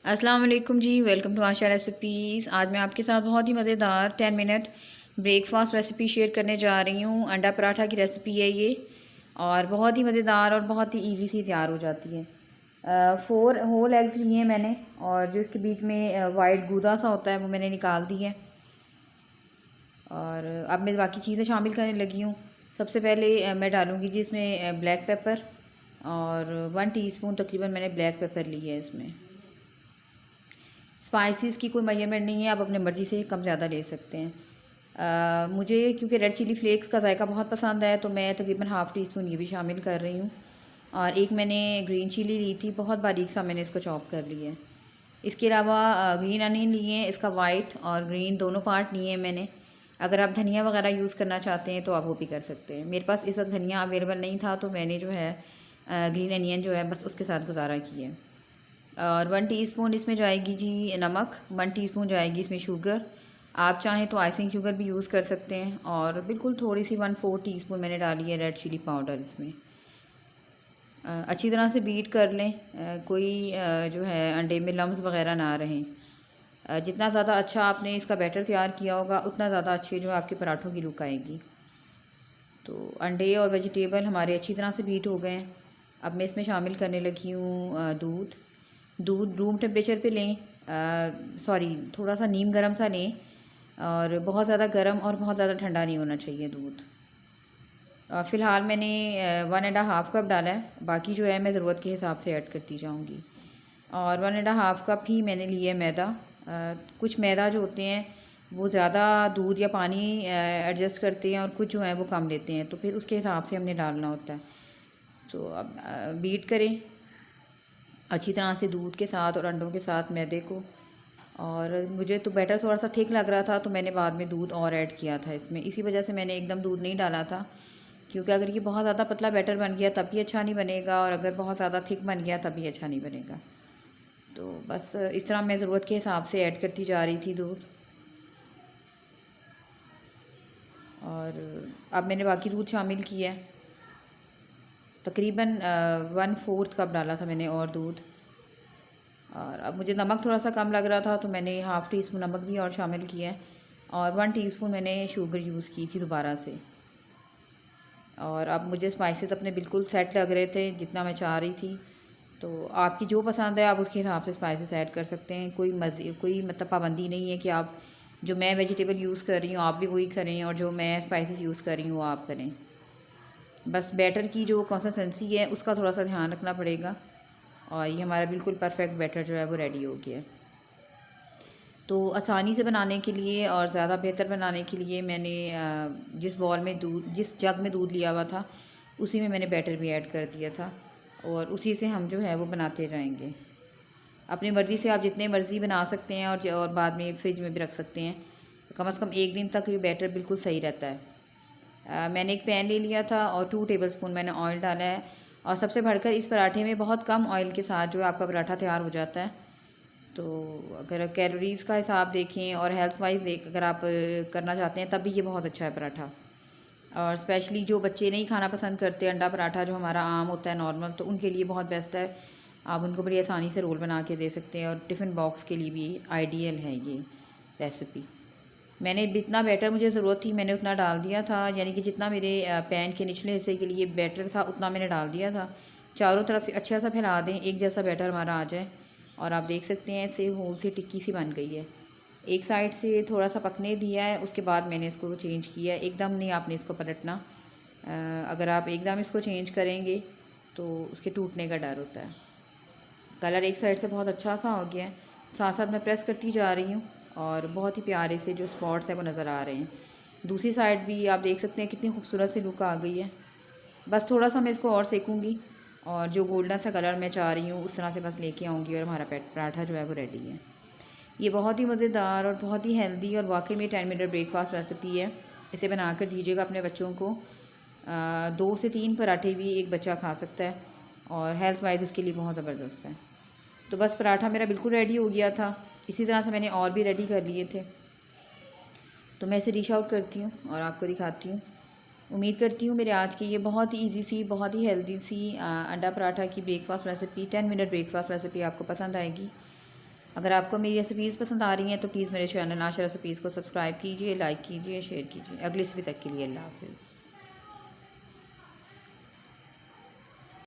अस्सलाम वालेकुम जी, welcome to Asha recipes. आज मैं आपके साथ बहुत ही मज़ेदार 10 मिनट ब्रेकफास्ट रेसिपी शेयर करने जा रही हूँ। अंडा पराठा की रेसिपी है ये, और बहुत ही मज़ेदार और बहुत ही इजी से तैयार हो जाती है। 4 होल एग्स लिए हैं मैंने, और जो इसके बीच में वाइट गूदा सा होता है वो मैंने निकाल दी है। और अब मैं बाकी चीज़ें शामिल करने लगी हूँ। सबसे पहले मैं डालूँगी जी इसमें ब्लैक पेपर, और 1 टीस्पून तकरीबन मैंने ब्लैक पेपर ली है। इसमें स्पाइसेस की कोई मेजरमेंट नहीं है, आप अपने मर्ज़ी से कम ज़्यादा ले सकते हैं। मुझे क्योंकि रेड चिली फ्लेक्स का जायका बहुत पसंद है, तो मैं तकरीबन हाफ़ टी स्पून ये भी शामिल कर रही हूँ। और एक मैंने ग्रीन चिली ली थी, बहुत बारीक सा मैंने इसको चॉप कर लिया है। इसके अलावा ग्रीन अनियन लिए हैं, इसका वाइट और ग्रीन दोनों पार्ट लिए हैं मैंने। अगर आप धनिया वगैरह यूज़ करना चाहते हैं तो आप वो भी कर सकते हैं। मेरे पास इस वक्त धनिया अवेलेबल नहीं था, तो मैंने जो है ग्रीन अनियन जो है बस उसके साथ गुजारा किया। और 1 टीस्पून इसमें जाएगी जी नमक, 1 टीस्पून जाएगी इसमें शुगर। आप चाहें तो आइसिंग शुगर भी यूज़ कर सकते हैं। और बिल्कुल थोड़ी सी 1/4 टीस्पून मैंने डाली है रेड चिली पाउडर इसमें। अच्छी तरह से बीट कर लें, कोई जो है अंडे में लम्स वगैरह ना रहें। जितना ज़्यादा अच्छा आपने इसका बैटर तैयार किया होगा, उतना ज़्यादा अच्छी जो आपके पराठों की लुक आएगी। तो अंडे और वेजिटेबल हमारे अच्छी तरह से बीट हो गए हैं। अब मैं इसमें शामिल करने लगी हूँ दूध रूम टेम्परेचर पे लें, सॉरी थोड़ा सा नीम गर्म सा लें, और बहुत ज़्यादा गर्म और बहुत ज़्यादा ठंडा नहीं होना चाहिए दूध। फ़िलहाल मैंने 1.5 कप डाला है, बाकी जो है मैं ज़रूरत के हिसाब से ऐड करती जाऊँगी। और 1.5 कप ही मैंने लिए मैदा। कुछ मैदा जो होते हैं वो ज़्यादा दूध या पानी एडजस्ट करते हैं, और कुछ जो है वो कम लेते हैं, तो फिर उसके हिसाब से हमने डालना होता है। तो अब बीट करें अच्छी तरह से दूध के साथ और अंडों के साथ मैदे को। और मुझे तो बैटर थोड़ा सा थिक लग रहा था, तो मैंने बाद में दूध और ऐड किया था इसमें। इसी वजह से मैंने एकदम दूध नहीं डाला था, क्योंकि अगर ये बहुत ज़्यादा पतला बैटर बन गया तब भी अच्छा नहीं बनेगा, और अगर बहुत ज़्यादा थिक बन गया तब भी अच्छा नहीं बनेगा। तो बस इस तरह मैं ज़रूरत के हिसाब से ऐड करती जा रही थी दूध। और अब मैंने बाकी दूध शामिल किया है, तकरीबन 1/4 कप डाला था मैंने और दूध। और अब मुझे नमक थोड़ा सा कम लग रहा था, तो मैंने हाफ़ टी स्पून नमक भी और शामिल किया है। और 1 टीस्पून मैंने शुगर यूज़ की थी दोबारा से। और अब मुझे स्पाइसेस अपने बिल्कुल सेट लग रहे थे, जितना मैं चाह रही थी। तो आपकी जो पसंद है आप उसके हिसाब से स्पाइसेस ऐड कर सकते हैं। कोई मतलब पाबंदी नहीं है कि आप जो मैं वेजिटेबल यूज़ कर रही हूँ आप भी वही करें, और जो मैं स्पाइसेस यूज़ कर रही हूँ वो आप करें। बस बैटर की जो कंसिस्टेंसी है उसका थोड़ा सा ध्यान रखना पड़ेगा। और ये हमारा बिल्कुल परफेक्ट बैटर जो है वो रेडी हो गया है। तो आसानी से बनाने के लिए और ज़्यादा बेहतर बनाने के लिए मैंने जिस जग में दूध लिया हुआ था उसी में मैंने बैटर भी ऐड कर दिया था, और उसी से हम जो है वो बनाते जाएंगे। अपनी मर्ज़ी से आप जितने मर्ज़ी बना सकते हैं, और बाद में फ्रिज में भी रख सकते हैं। कम से कम 1 दिन तक ये बैटर बिल्कुल सही रहता है। मैंने एक पैन ले लिया था और 2 टेबलस्पून मैंने ऑयल डाला है। और सबसे बढ़कर इस पराठे में बहुत कम ऑयल के साथ जो है आपका पराठा तैयार हो जाता है। तो अगर कैलोरीज़ का हिसाब देखें और हेल्थ वाइज अगर आप करना चाहते हैं तब भी ये बहुत अच्छा है पराठा। और स्पेशली जो बच्चे नहीं खाना पसंद करते अंडा पराठा जो हमारा आम होता है नॉर्मल, तो उनके लिए बहुत बेस्ट है। आप उनको बड़ी आसानी से रोल बना के दे सकते हैं, और टिफ़िन बॉक्स के लिए भी आइडियल है ये रेसिपी। मैंने जितना बैटर मुझे ज़रूरत थी मैंने उतना डाल दिया था, यानी कि जितना मेरे पैन के निचले हिस्से के लिए बैटर था उतना मैंने डाल दिया था। चारों तरफ अच्छा सा फैला दें, एक जैसा बैटर हमारा आ जाए। और आप देख सकते हैं ऐसे होल से टिक्की सी बन गई है। एक साइड से थोड़ा सा पकने दिया है, उसके बाद मैंने इसको चेंज किया है। एकदम नहीं आपने इसको पलटना। अगर आप एकदम इसको चेंज करेंगे तो उसके टूटने का डर होता है। कलर एक साइड से बहुत अच्छा सा हो गया है, साथ साथ मैं प्रेस करती जा रही हूँ, और बहुत ही प्यारे से जो स्पॉट्स हैं वो नज़र आ रहे हैं। दूसरी साइड भी आप देख सकते हैं कितनी खूबसूरत सी लुक आ गई है। बस थोड़ा सा मैं इसको और सेकूँगी, और जो गोल्डन सा कलर मैं चाह रही हूँ उस तरह से बस लेके आऊँगी, और हमारा पराठा जो है वो रेडी है। ये बहुत ही मज़ेदार और बहुत ही हेल्दी और वाकई में 10 मिनट ब्रेकफास्ट रेसिपी है। इसे बना कर दीजिएगा अपने बच्चों को। 2 से 3 पराठे भी एक बच्चा खा सकता है, और हेल्थ वाइज उसके लिए बहुत ज़बरदस्त है। तो बस पराठा मेरा बिल्कुल रेडी हो गया था। इसी तरह से मैंने और भी रेडी कर लिए थे। तो मैं इसे डिश आउट करती हूँ और आपको दिखाती हूँ। उम्मीद करती हूँ मेरे आज की ये बहुत ही ईजी सी बहुत ही हेल्दी सी अंडा पराठा की breakfast recipe 10 minute breakfast recipe आपको पसंद आएगी। अगर आपको मेरी रेसिपीज़ पसंद आ रही हैं तो प्लीज़ मेरे चैनल आशा रेसिपीज़ को सब्सक्राइब कीजिए, लाइक कीजिए, शेयर कीजिए। अगली रेसिपी तक के लिए अल्लाह हाफ़िज़।